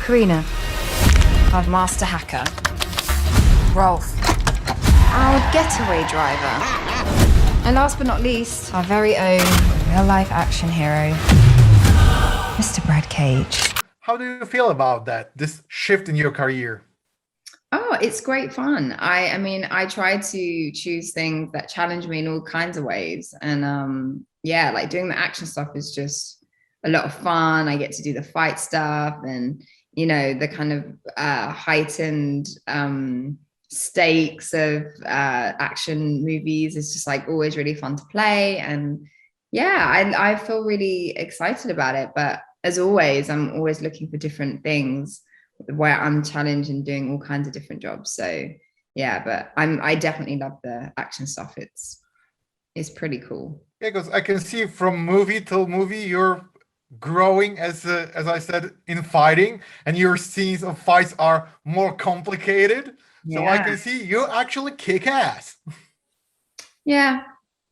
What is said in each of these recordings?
Karina, our master hacker. Rolf, our getaway driver. And last but not least, our very own real-life action hero, Mr. Brad Cage. How do you feel about that, this shift in your career? Oh, it's great fun. I mean, I try to choose things that challenge me in all kinds of ways. And yeah, like doing the action stuff is just a lot of fun. I get to do the fight stuff and, you know, the kind of heightened stakes of action movies is just like always really fun to play. And yeah, I feel really excited about it. But as always, I'm always looking for different things where I'm challenged and doing all kinds of different jobs. So yeah, but I definitely love the action stuff. It's pretty cool. Yeah, because I can see from movie till movie you're growing as I said in fighting, and your scenes of fights are more complicated. So I can see you actually kick ass. Yeah,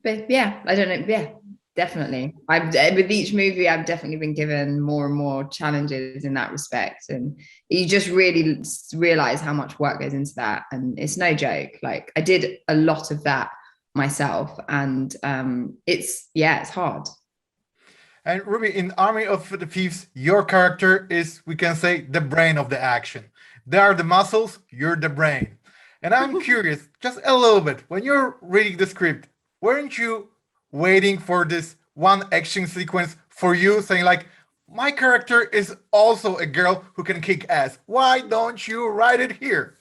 but yeah, I don't know. Yeah, definitely. With each movie, I've definitely been given more and more challenges in that respect, and you just really realize how much work goes into that, and it's no joke. Like I did a lot of that myself, and it's hard. And Ruby, in Army of the Thieves, your character is, we can say, the brain of the action. They are the muscles, you're the brain. And I'm curious, just a little bit, when you're reading the script, weren't you waiting for this one action sequence for you saying like, my character is also a girl who can kick ass. Why don't you write it here?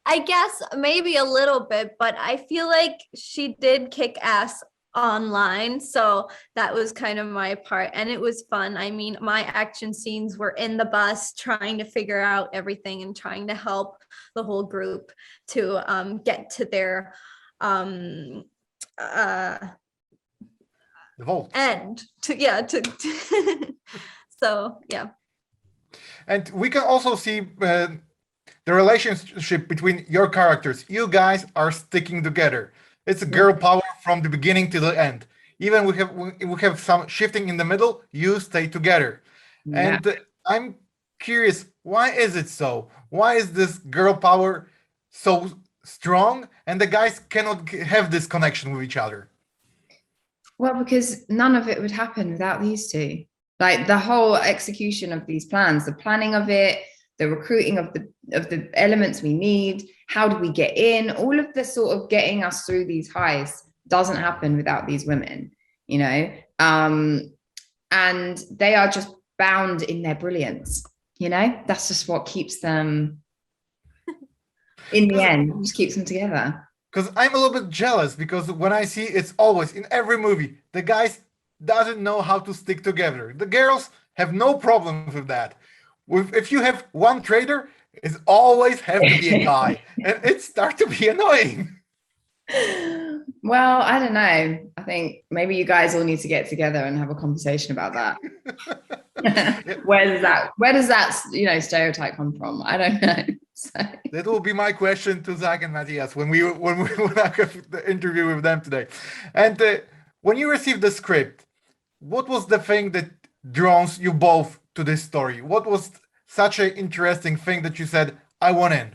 I guess maybe a little bit, but I feel like she did kick ass online, so that was kind of my part, and it was fun. I mean, my action scenes were in the bus trying to figure out everything and trying to help the whole group to get to their The vault. end so yeah. And we can also see the relationship between your characters. You guys are sticking together. It's a girl power from the beginning to the end. Even we have some shifting in the middle, you stay together. Yeah. And I'm curious, why is it so? Why is this girl power so strong and the guys cannot have this connection with each other? Well, because none of it would happen without these two. Like the whole execution of these plans, the planning of it, the recruiting of the elements we need, how do we get in, all of the sort of getting us through these heists doesn't happen without these women, you know, and they are just bound in their brilliance, you know, that's just what keeps them in the end, just keeps them together. Because I'm a little bit jealous, because when I see it's always in every movie, the guys doesn't know how to stick together. The girls have no problem with that. If you have one traitor, it always have to be a guy, and it starts to be annoying. Well, I don't know. I think maybe you guys all need to get together and have a conversation about that. Where does that stereotype come from? I don't know. So. That will be my question to Zach and Matthias when I have the interview with them today. And when you received the script, what was the thing that draws you both to this story? What was such an interesting thing that you said, I want in?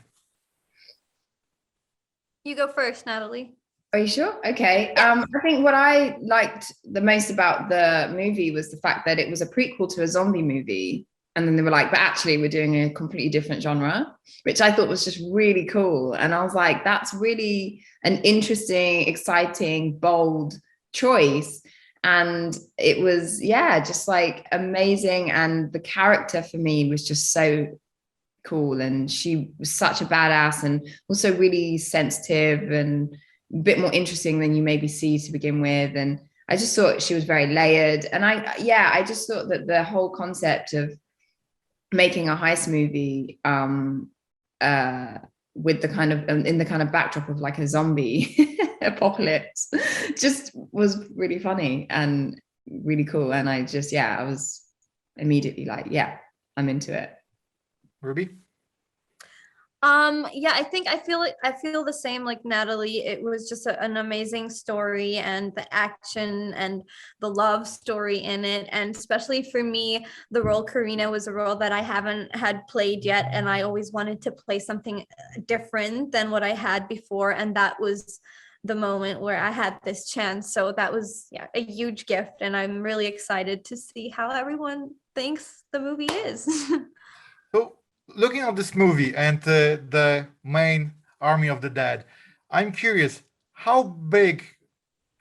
You go first, Natalie. Are you sure? Okay. I think what I liked the most about the movie was the fact that it was a prequel to a zombie movie. And then they were like, but actually we're doing a completely different genre, which I thought was just really cool. And I was like, that's really an interesting, exciting, bold choice. And it was, just like amazing. And the character for me was just so cool. And she was such a badass and also really sensitive and a bit more interesting than you maybe see to begin with. And I just thought she was very layered. And I just thought that the whole concept of making a heist movie with the kind of in the kind of backdrop of like a zombie apocalypse just was really funny and really cool. And I was immediately like, I'm into it. Ruby? Yeah, I feel the same like Natalie. It was just an amazing story, and the action and the love story in it. And especially for me, the role Karina was a role that I haven't had played yet. And I always wanted to play something different than what I had before. And that was the moment where I had this chance. So that was a huge gift. And I'm really excited to see how everyone thinks the movie is. So, looking at this movie and the main Army of the Dead, I'm curious, how big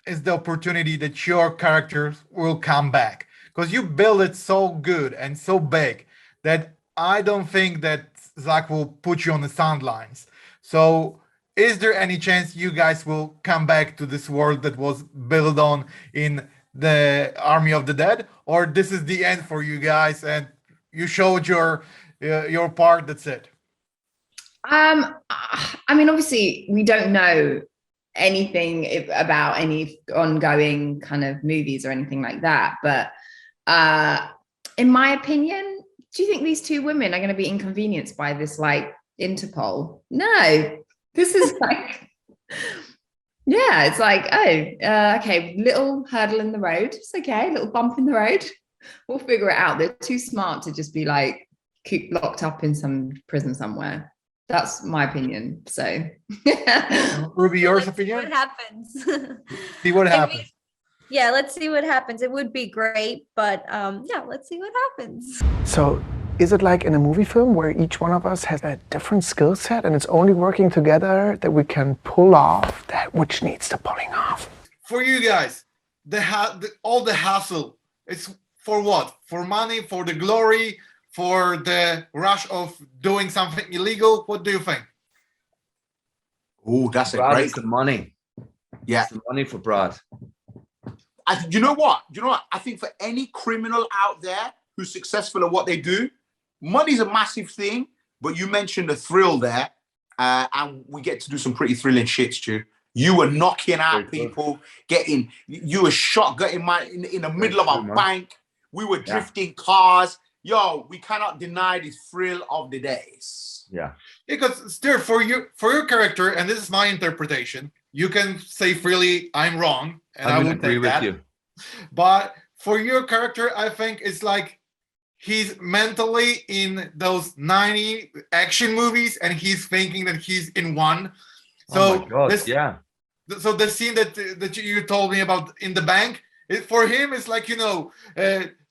is the opportunity that your characters will come back? Because you build it so good and so big that I don't think that Zach will put you on the sidelines. So, is there any chance you guys will come back to this world that was built on in the Army of the Dead, or this is the end for you guys and you showed your part, that's it? I mean, obviously, we don't know anything about any ongoing kind of movies or anything like that. But in my opinion, do you think these two women are going to be inconvenienced by this like Interpol? No, this is like, yeah, it's like, oh, okay, little hurdle in the road. It's okay, little bump in the road. We'll figure it out. They're too smart to just be like, locked up in some prison somewhere. That's my opinion. So Ruby, yours Let's see opinion? what happens. See what happens. Yeah, let's see what happens. It would be great, but let's see what happens. So is it like in a movie film where each one of us has a different skill set and it's only working together that we can pull off that which needs the pulling off? For you guys, all the hassle, it's for what? For money, for the glory, for the rush of doing something illegal? What do you think? Oh, that's a Brad, great. it's the money. Yeah. It's the money for Brad. You know what? I think for any criminal out there who's successful at what they do, money's a massive thing. But you mentioned the thrill there, and we get to do some pretty thrilling shit, Stu. You were knocking out people, you were shotgunning in the middle of a bank. We were drifting cars. Yo, we cannot deny the thrill of the days. Yeah. Because still, for your character, and this is my interpretation, you can say freely, I'm wrong, and I would agree take with that. you. But for your character, I think it's like he's mentally in those 90 action movies, and he's thinking that he's in one. So oh my God, yeah. So the scene that you told me about in the bank, for him, it's like,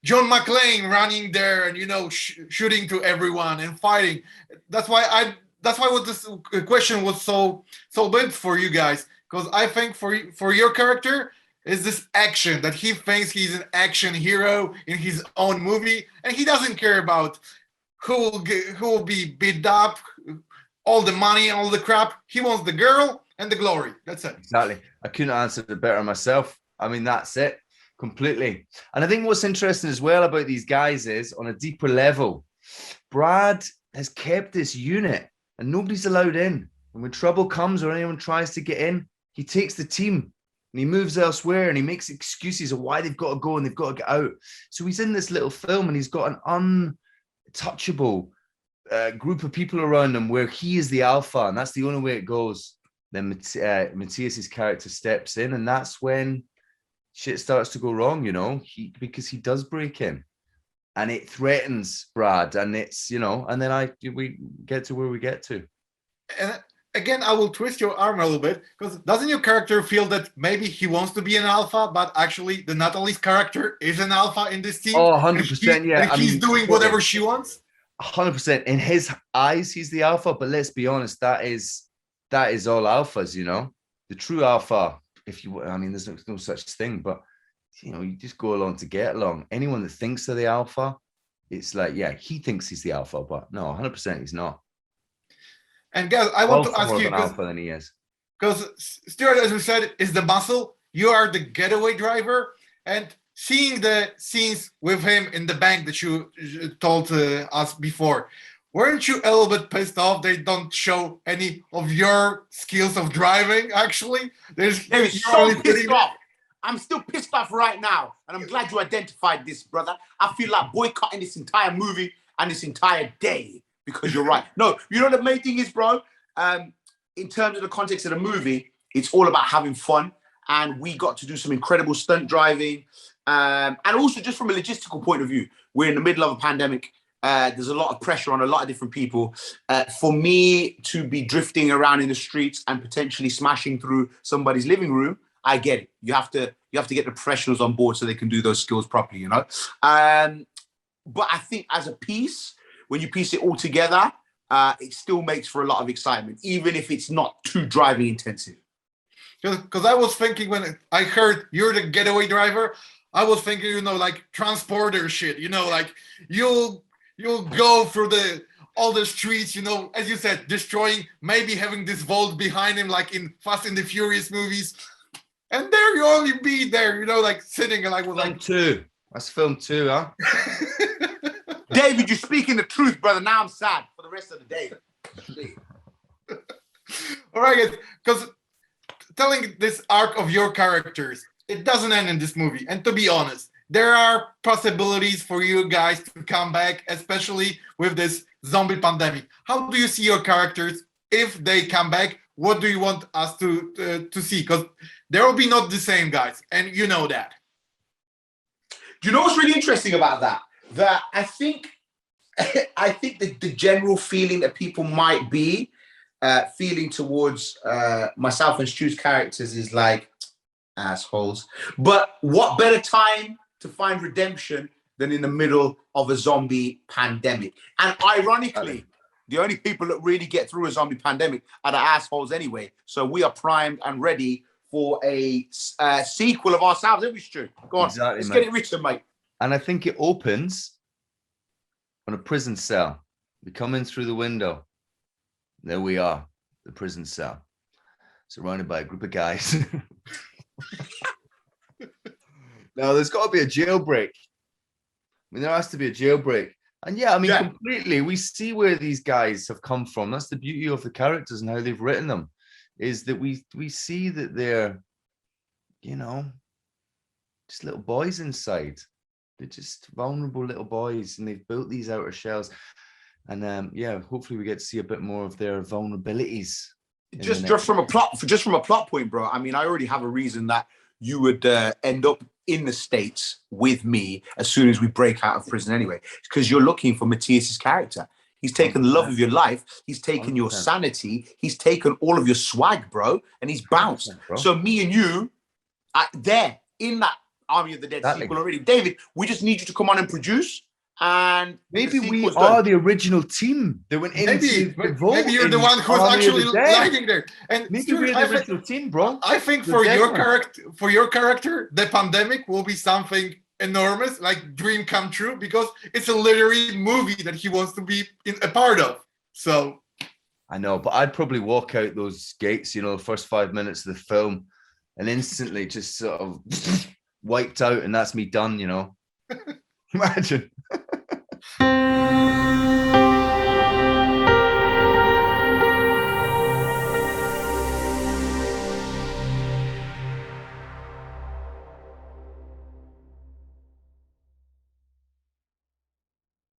John McClane running there and shooting to everyone and fighting. That's why what this question was so big for you guys, because I think for your character is this action that he thinks he's an action hero in his own movie, and he doesn't care about who will be beat up, all the money, all the crap. He wants the girl and the glory. That's it. Exactly. I couldn't answer it better myself. I mean, that's it. Completely. And I think what's interesting as well about these guys is, on a deeper level, Brad has kept this unit and nobody's allowed in. And when trouble comes or anyone tries to get in, he takes the team and he moves elsewhere and he makes excuses of why they've got to go and they've got to get out. So he's in this little film and he's got an untouchable group of people around him where he is the alpha, and that's the only way it goes. Then Matthias's character steps in, and that's when shit starts to go wrong, because he does break in and it threatens Brad, and it's, and then we get to where we get to. And again, I will twist your arm a little bit, because doesn't your character feel that maybe he wants to be an alpha, but actually the Nathalie's character is an alpha in this team? Oh, 100%, yeah. And he's doing whatever she wants? 100%. In his eyes, he's the alpha, but let's be honest, that is all alphas, The true alpha, there's no such thing, but you just go along to get along. Anyone that thinks they're the alpha, it's like, yeah, he thinks he's the alpha, but no, 100% he's not. And guys, I want to ask you, alpha than he is, because Stuart, as we said, is the muscle. You are the getaway driver, and seeing the scenes with him in the bank that you told us before, weren't you a little bit pissed off they don't show any of your skills of driving, actually? They're so pissed off. I'm still pissed off right now, and I'm glad you identified this, brother. I feel like boycotting this entire movie and this entire day because you're right. No, you know, the main thing is, bro, in terms of the context of the movie, it's all about having fun. And we got to do some incredible stunt driving. And also just from a logistical point of view, we're in the middle of a pandemic. There's a lot of pressure on a lot of different people. For me to be drifting around in the streets and potentially smashing through somebody's living room, I get it. You have to get the professionals on board so they can do those skills properly, you know? But I think as a piece, when you piece it all together, it still makes for a lot of excitement, even if it's not too driving intensive. Because I was thinking when I heard you're the getaway driver, I was thinking, you know, like transporter shit, you know, like you'll go through all the streets, you know, as you said, destroying, maybe having this vault behind him, like in Fast and the Furious movies. And there you only be there, you know, like sitting and like with Film 2. That's film 2, huh? David, you're speaking the truth, brother. Now I'm sad for the rest of the day. All right, guys, because telling this arc of your characters, it doesn't end in this movie. And to be honest, there are possibilities for you guys to come back, especially with this zombie pandemic. How do you see your characters if they come back? What do you want us to see? Because there will be not the same guys, and you know that. Do you know what's really interesting about that? That I think that the general feeling that people might be feeling towards myself and Stu's characters is like, assholes. But what better time to find redemption than in the middle of a zombie pandemic? And ironically, the only people that really get through a zombie pandemic are the assholes anyway. So we are primed and ready for a sequel of ourselves, aren't we, Stu? Go on, Exactly, let's mate. get it written, mate. And I think it opens on a prison cell. We come in through the window. There we are, the prison cell, surrounded by a group of guys. Now, there's got to be a jailbreak. I mean, there has to be a jailbreak. And yeah, I mean, completely, we see where these guys have come from. That's the beauty of the characters and how they've written them, is that we see that they're, you know, just little boys inside. They're just vulnerable little boys, and they've built these outer shells. And yeah, hopefully we get to see a bit more of their vulnerabilities. Just from a plot point, bro. I mean, I already have a reason that you would end up in the States with me as soon as we break out of prison anyway, because you're looking for Matthias's character. He's taken the love of your life. He's taken your sanity. He's taken all of your swag, bro, and he's bounced. So me and you are there in that Army of the Dead sequel already. David, we just need you to come on and produce. And maybe we are the original team that went in. Maybe you're the one who's actually lighting there. And maybe we're the original team, bro. I think for your character, the pandemic will be something enormous, like dream come true, because it's a literary movie that he wants to be a part of. So I know, but I'd probably walk out those gates, you know, the first 5 minutes of the film, and instantly just sort of wiped out, and that's me done, you know. Imagine.